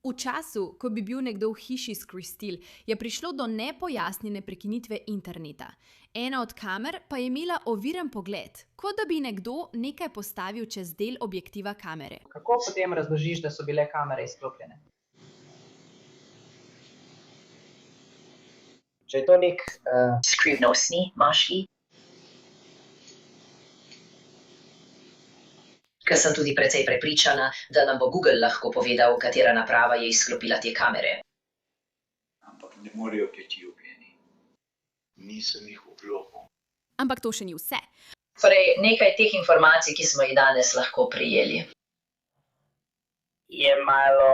V času, ko bi bil nekdo v hiši s Christine, je prišlo do nepojasnjene prekinitve interneta. Ena od kamer pa je imela oviran pogled, kot da bi nekdo nekaj postavil čez del objektiva kamere. Kako potem razložiš, da so bile kamere izklopljene? Če je to nek skrivnostni moški, ker sem tudi precej prepričana, da nam bo Google lahko povedal, katera naprava je izklopila te kamere. Ampak ne morejo biti ubijeni. Nisem jih vklopil. Ampak to še ni vse. Torej, nekaj teh informacij, ki smo jih danes lahko prijeli, je malo,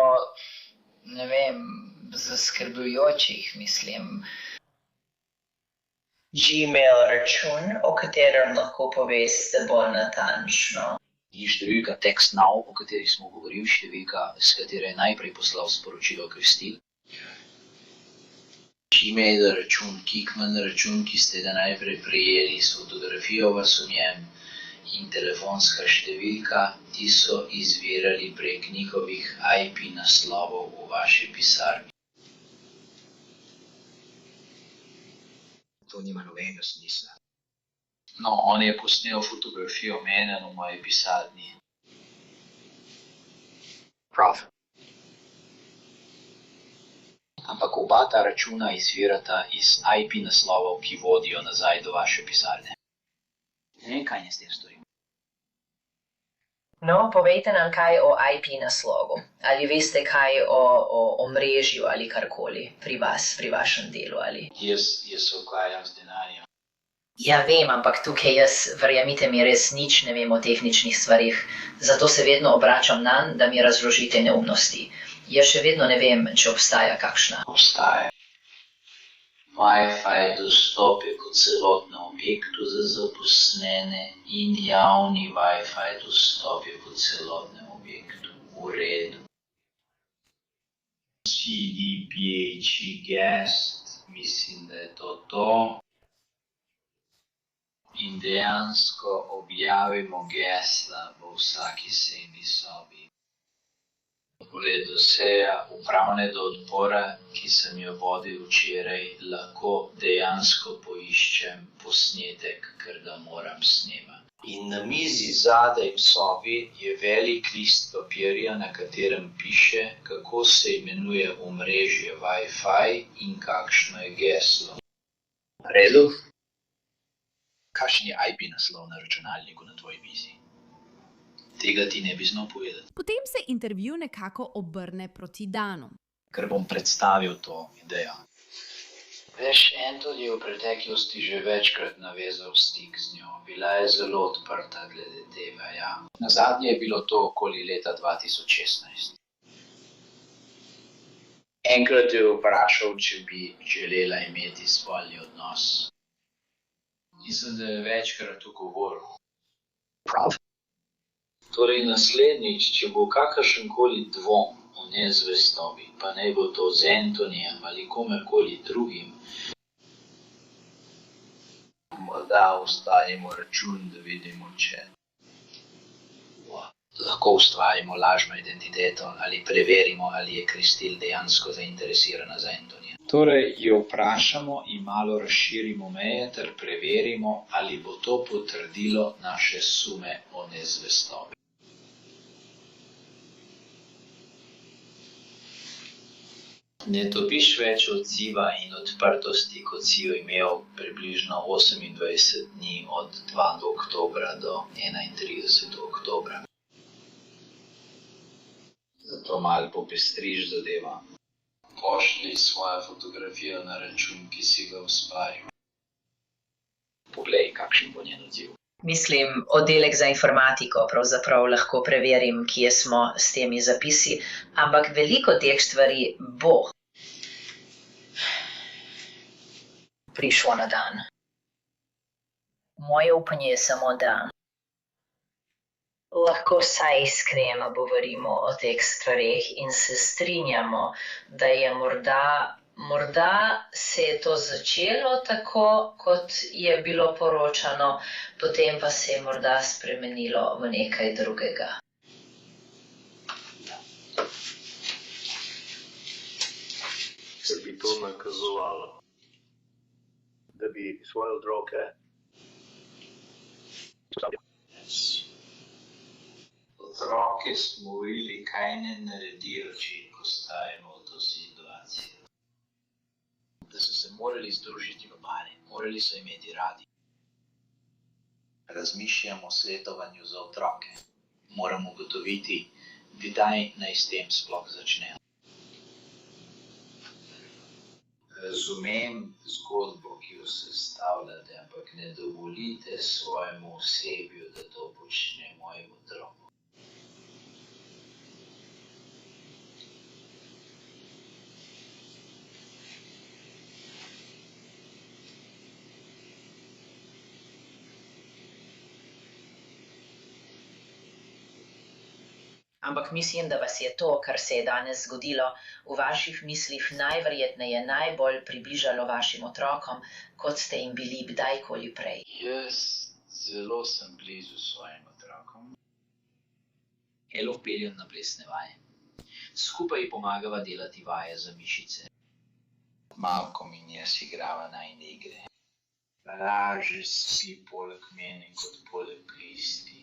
ne vem, zaskrbljujočih, mislim. Gmail račun, o katerem lahko poveste bolj natančno. Ni številka TextNow, o kateri smo govorili, številka, s katere je najprej poslal sporočilo Christine. Gmail račun, Kikman račun, ki ste ga najprej prejeli s fotografijo vas v njem, in telefonska številka, ti so izvirali prek njihovih IP naslovov v vaši pisarni. To nima nobenega smisla. No, on je posnel fotografijo mene v moji pisarni. Prav. Ampak oba ta računa izvirata iz IP naslovov, ki vodijo nazaj do vaše pisarne. Ne vem, kaj ne s tem storim. No, povejte nam kaj o IP naslovu. Ali veste kaj o omrežju ali karkoli pri vas, pri vašem delu ali? Jaz se ukvarjam z denarjem. Ja, vem, ampak tukaj jaz, verjemite mi, res nič ne vem o tehničnih stvarih, zato se vedno obračam nanj, da mi razložite neumnosti. Jaz še vedno ne vem, če obstaja kakšna. Obstaja. Wi-Fi dostop je kot celotnem objektu za zaposlene in javni Wi-Fi dostop je kot celotnem objektu. V redu. CDPH guest, mislim, da je to. In dejansko objavimo gesla v vsaki sejni sobi. Poleg doseja upravnega odbora, ki sem jo vodil včeraj, lahko dejansko poiščem posnetek, ker ga moram snemati. In na mizi zadaj v sobi je velik list papirja, na katerem piše, kako se imenuje omrežje Wi-Fi in kakšno je geslo. V redu? Kakšen je IP naslov na računalniku na tvoji mizi? Tega ti ne bi znal povedati. Potem se intervju nekako obrne proti Danu. Ker bom predstavil to idejo. Veš, Anton je v preteklosti že večkrat navezal stik z njo. Bila je zelo odprta glede tega, ja. Nazadnje je bilo to okoli leta 2016. Enkrat je vprašal, če bi želela imeti spolni odnos. Mislim, da je večkrat ugovoril. Prav. Torej naslednjič, če bo kakršenkoli dvom o nezvestobi, pa naj bo to z Antonijem ali komerkoli drugim, Morda vstavimo račun, da vidimo, če lahko ustvarimo lažno identiteto ali preverimo, ali je Kristil dejansko zainteresirana za Antonija. Torej jo vprašamo in malo razširimo meje ter preverimo, ali bo to potrdilo naše sume o nezvestobi. Ne dobiš več odziva in odprtosti, kot si jo imel približno 28 dni od 2. oktobra do 31. oktobra. Zato malo popestriš zadeva. Pošlji svojo fotografijo na račun, ki si ga ustvaril. Poglej, kakšen bo njen odziv. Mislim, oddelek za informatiko pravzaprav lahko preverim, kje smo s temi zapisi, ampak veliko teh stvari bo prišlo na dan. Moje upanje je samo, da lahko vsaj iskreno govorimo o teh stvareh in se strinjamo, da je morda se je to začelo tako, kot je bilo poročano, potem pa se je morda spremenilo v nekaj drugega. Ker bi to nakazovalo, da bi svoje otroke Otroke smo videli, kaj ne naredijo, če jih postavimo v to situacijo. Da so se morali združiti v pare, morali so imeti radi. Razmišljamo o svetovanju za otroke. Moramo ugotoviti, kdaj naj s tem sploh začnemo. Razumem zgodbo, ki jo sestavljate, ampak ne dovolite svojemu osebju, da to počne mojim otrokom. Ampak mislim, da vas je to, kar se je danes zgodilo, v vaših mislih najverjetneje najbolj približalo vašim otrokom, kot ste jim bili kdajkoli prej. Jaz zelo sem blizu svojim otrokom. Elo peljem na plesne vaje. Skupaj pomagava delati vaje za mišice. Malkom in jaz igrava najine igre. Laže spi poleg mene kot poleg Kristi.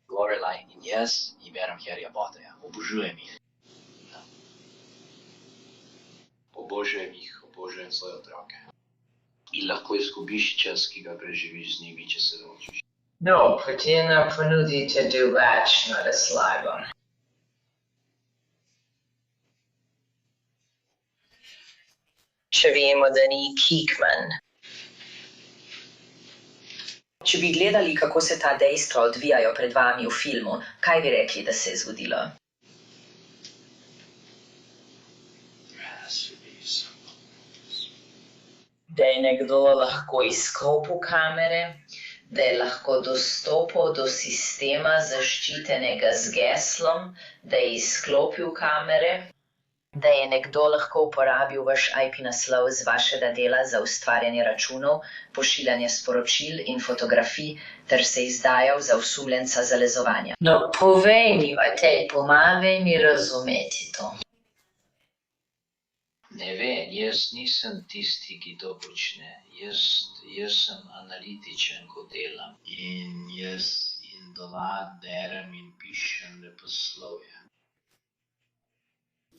Lorelai in jaz in berem Harryja Potterja. Obožujem jih. Obožujem svoje otroke. In lahko izgubiš čas, ki ga preživiš z njimi, če se ločiš. No, potem nam ponudite drugačno razlago. Če vemo, da ni Kickman. Če bi gledali, kako se ta dejstva odvijajo pred vami v filmu, kaj bi rekli, da se je zgodilo? Da je nekdo lahko izklopil kamere, da je lahko dostopal do sistema zaščitenega z geslom, da je izklopil kamere, da je nekdo lahko uporabil vaš IP naslov z vašega dela za ustvarjanje računov, pošiljanje sporočil in fotografij ter se izdajal za osumljenca zalezovanja. No, povej mi, Matej, pomagaj mi razumeti to. Ne vem, jaz nisem tisti, ki to počne. Jaz sem analitičen, ko delam. In jaz doma berem in pišem leposlovje.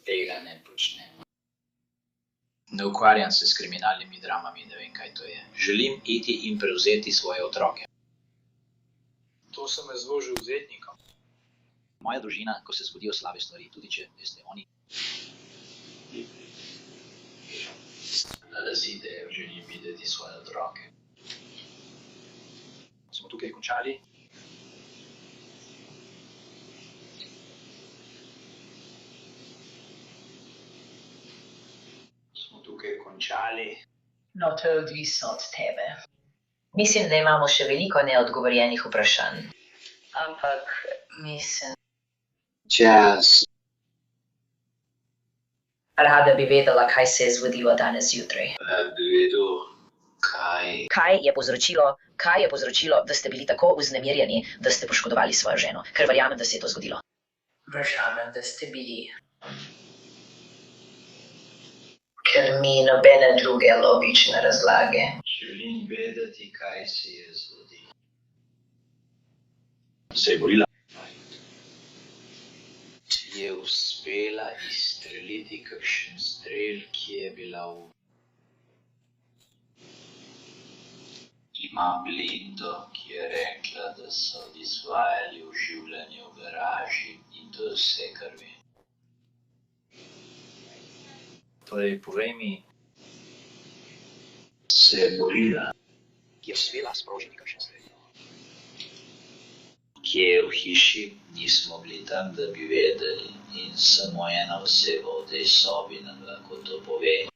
Tega ne počnem. Ne ukvarjam se s kriminalnimi dramami, ne vem, kaj to je. Želim iti in prevzeti svoje otroke. To sem razložil vzjetnikom. Moja družina, ko se zgodijo slabe stvari, tudi če veste, oni razidejo, želim videti svoje otroke. Smo tukaj končali? No, to je odvisno od tebe. Mislim, da imamo še veliko neodgovorjenih vprašanj. Ampak mislim... Čas. Rada bi vedela, kaj se je zgodilo danes zjutraj. Rad bi vedel, kaj Kaj je povzročilo, da ste bili tako vznemirjeni, da ste poškodovali svojo ženo? Ker verjamem, da se je to zgodilo. Verjamem, da ste bili. Ker ni nobene druge logične razlage. Želim vedeti, kaj se je zgodilo. Se je borila? Ti je uspela izstreliti kakšen strel, ki je bila v... Imam Lindo, ki je rekla, da so izvajali oživljanje v garaži in to je vse, kar vem. Torej, povej mi, se je borila? Je uspela sprožiti kakšen strel? Kje v hiši nismo bili tam, da bi vedeli in samo ena oseba v tej sobi nam lahko to pove.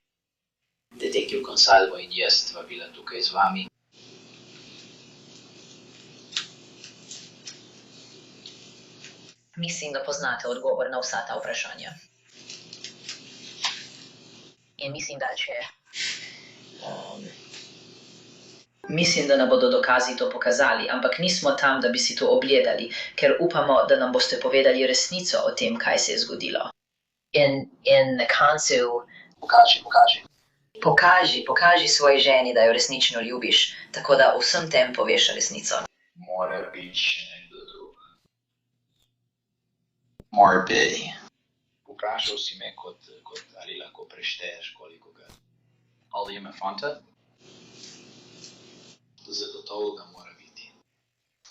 Detektiv Consalvo in jaz sva bila tukaj z vami. Mislim, da poznate odgovor na vsa ta vprašanja. In mislim, da Mislim, da nam bodo dokazi to pokazali, ampak nismo tam, da bi si to ogledali, ker upamo, da nam boste povedali resnico o tem, kaj se je zgodilo. In na koncu... Pokaži svoji ženi, da jo resnično ljubiš, tako da vsem tem poveš resnico. Mora biti še nekdo drug. Mora biti. Vprašal si me, ali lahko prešteješ koliko ga. Ali ima fanta? Zagotovo ga mora biti.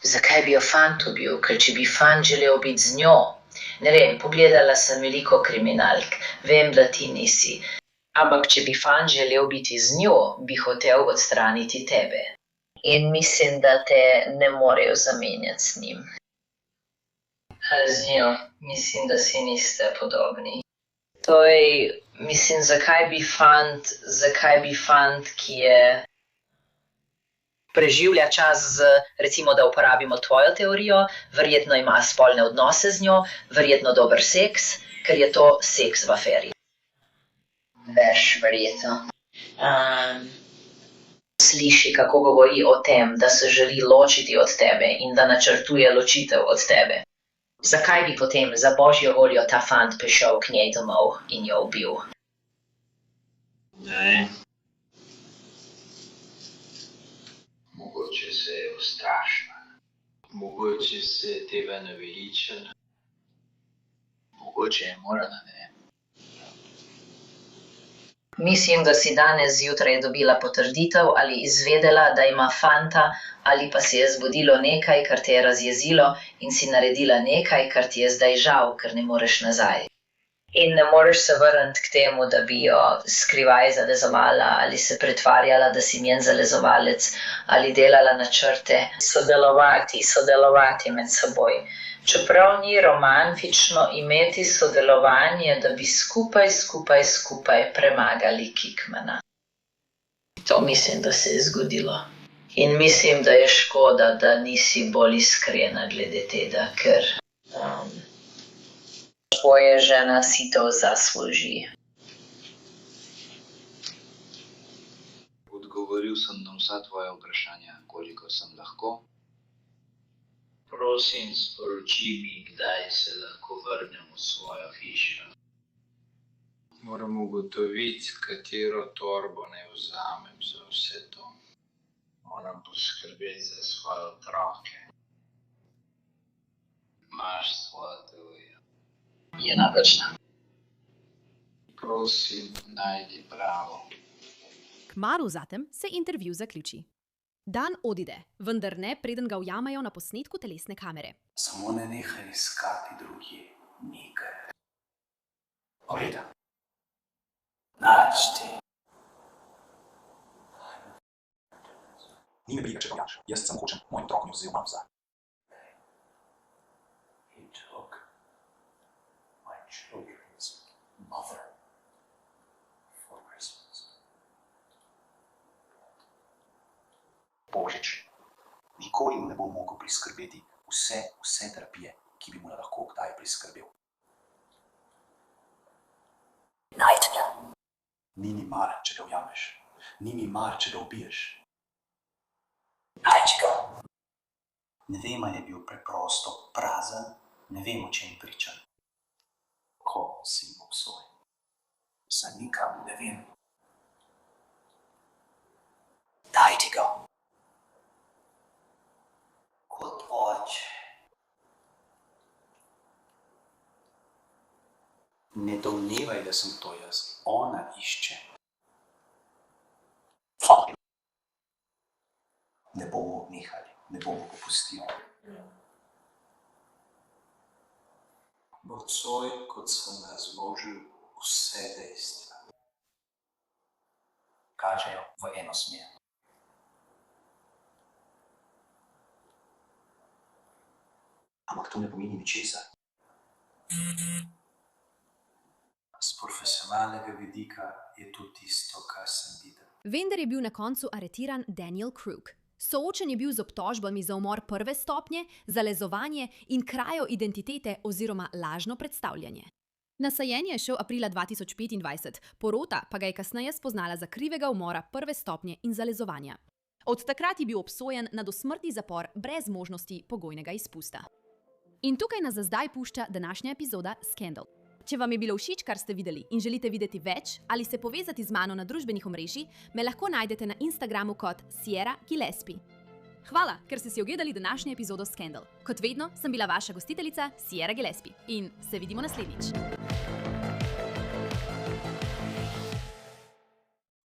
Zakaj bi jo fant ubil? Ker če bi fant želel biti z njo. Ne vem, pogledala sem veliko kriminalk. Vem, da ti nisi. Ampak če bi fant želel biti z njo, bi hotel odstraniti tebe. In mislim, da te ne morejo zamenjati z njim. Z njo, mislim, da si niste podobni. Torej, mislim, zakaj bi fant, ki je preživlja čas z, recimo, da uporabimo tvojo teorijo, verjetno ima spolne odnose z njo, verjetno dober seks, ker je to seks v aferi. Veš, verjetno. Sliši, kako govori o tem, da se želi ločiti od tebe in da načrtuje ločitev od tebe. Zakaj bi potem za božjo voljo ta fant prišel k njej domov in jo ubil? Ne. Mogoče se je ustrašila. Mogoče se je tebe naveličala. Mogoče je morala, ne vem. Mislim, da si danes zjutraj dobila potrditev ali izvedela, da ima fanta, ali pa se je zgodilo nekaj, kar te je razjezilo in si naredila nekaj, kar ti je zdaj žal, ker ne moreš nazaj. In ne moreš se vrniti k temu, da bi jo skrivaj zalezovala ali se pretvarjala, da si njen zalezovalec ali delala načrte. Sodelovati med seboj. Čeprav ni romantično imeti sodelovanje, da bi skupaj premagali Kikmana. To mislim, da se je zgodilo. In mislim, da je škoda, da nisi bolj iskrena glede tega, ker tvoja žena si to zasluži. Odgovoril sem na vsa tvoja vprašanja, koliko sem lahko. Prosim, sporoči mi, kdaj se lahko vrnem v svojo hišo. Moram ugotoviti, katero torbo naj vzamem za vse to. Moram poskrbeti za svoje otroke. Imaš svojo teorijo. Je napačna. Prosim, najdi pravo. Kmalu zatem se intervju zaključi. Dan odide, vendar ne, preden ga ujamajo na posnetku telesne kamere. Samo ne nehaj iskati drugje, nekaj. Pogleda. Nač ti. Ni me briga, če povjaš. Jaz samo hočem mojim otrokom vzel mam za. He took my children's mother for Christmas. Božič, nikoli mu ne bom mogel priskrbeti vse terapije, ki bi mu lahko kdaj priskrbel. Najti ga. Ni mi mar, če ga ujameš. Ni mi mar, če ga ubiješ. Ne vem, ali je bil preprosto prazen, ne vem, o čem pričam. Ko si obsojen? Zanikam, ne vem. Dajte ga. Kot oče. Ne domnevaj, da sem to jaz. Ona išče. Fuck. Ne bomo nehali, ne bomo popustili. Nocoj, kot sem razložil vse dejstva, kažejo v eno smer. Ampak to ne pomeni ničesar. Z profesionalnega vidika je to tisto, kar sem videl. Vendar je bil na koncu aretiran Daniel Krug. Soočen je bil z obtožbami za umor prve stopnje, zalezovanje in krajo identitete oziroma lažno predstavljanje. Na sajenje je šel aprila 2025, porota pa ga je kasneje spoznala za krivega umora prve stopnje in zalezovanja. Od takrat je bil obsojen na dosmrtni zapor brez možnosti pogojnega izpusta. In tukaj nas za zdaj pušča današnja epizoda Scandal. Če vam je bilo všeč, kar ste videli in želite videti več ali se povezati z mano na družbenih omrežjih, me lahko najdete na Instagramu kot Sierra Gillespie. Hvala, ker ste si ogledali današnjo epizodo Scandal. Kot vedno sem bila vaša gostiteljica Sierra Gillespie in se vidimo naslednjič.